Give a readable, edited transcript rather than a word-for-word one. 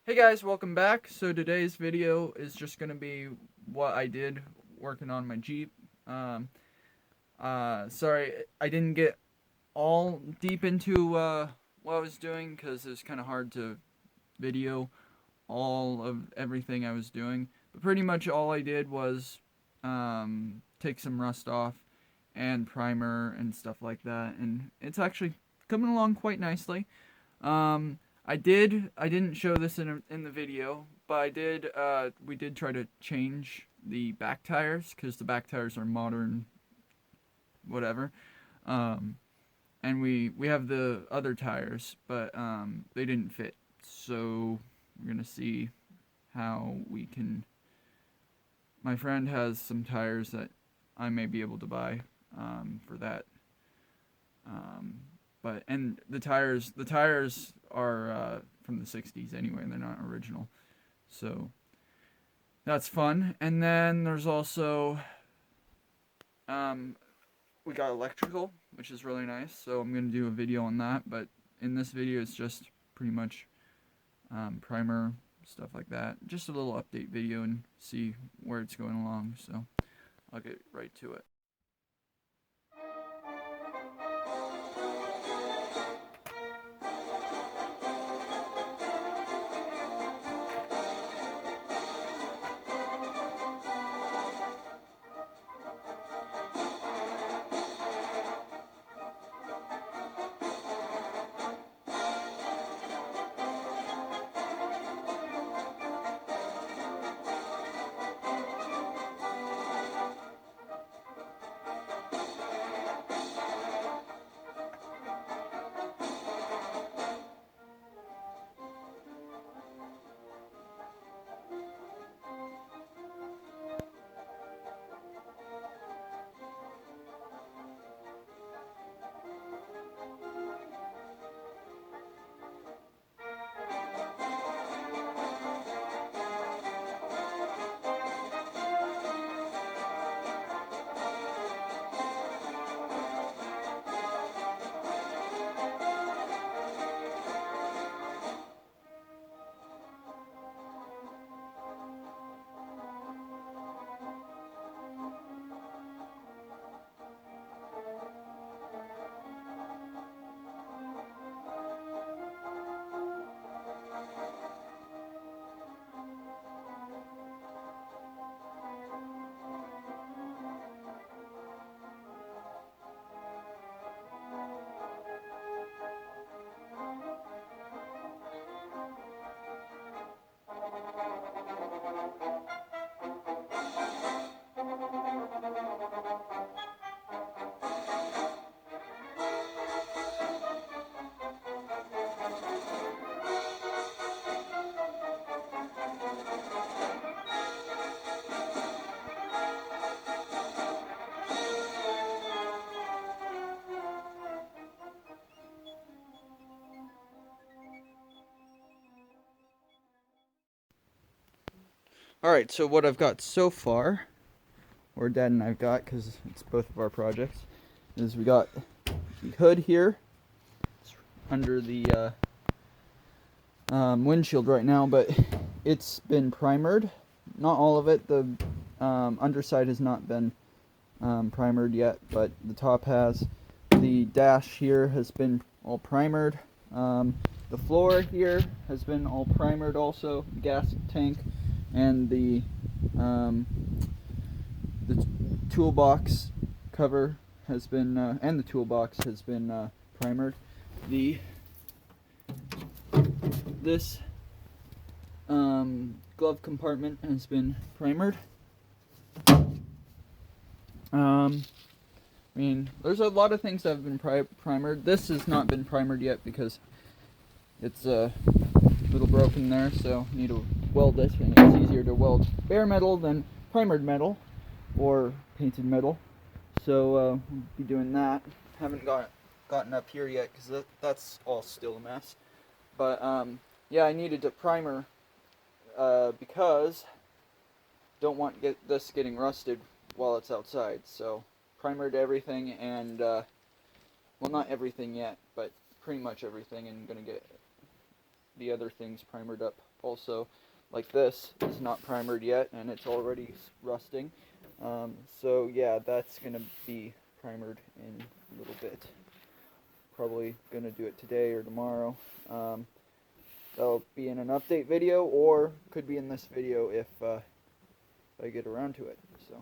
Hey guys, welcome back. So today's video is just gonna be what I did working on my Jeep. Um, Sorry, I didn't get all deep into what I was doing because it was kind of hard to video all of everything I was doing. But pretty much all I did was take some rust off and primer and stuff like that, and it's actually coming along quite nicely. I didn't show this in the video, but we did try to change the back tires because the back tires are modern, whatever. Um, and we have the other tires, but they didn't fit. So we're gonna see how we can. My friend has some tires that I may be able to buy for that. Um, but and the tires are from the '60s anyway. They're not original, so that's fun. And then there's also um, we got electrical, which is really nice. So I'm gonna do a video on that. But in this video, it's just pretty much primer stuff like that. Just a little update video and see where it's going along. So I'll get right to it. Alright, so what I've got so far, or Dad and I've got, because it's both of our projects, is we got the hood here. It's under the windshield right now, but it's been primered. Not all of it. The underside has not been primered yet, but the top has. The dash here has been all primered. The floor here has been all primered also. The gas tank and the toolbox cover has been and the toolbox has been primered. This glove compartment has been primered. I mean, there's a lot of things that have been primered. This has not been primered yet because it's a little broken there, so I need to weld this, and it's easier to weld bare metal than primered metal or painted metal. So we'll be doing that. Haven't gotten up here yet because that's all still a mess. But yeah, I needed to primer because don't want this getting rusted while it's outside. So primered everything, and well, not everything yet, but pretty much everything, and gonna get the other things primered up also. Like this is not primered yet, and it's already rusting. So yeah, that's going to be primered in a little bit. Probably going to do it today or tomorrow. That'll be in an update video, or could be in this video if I get around to it. So.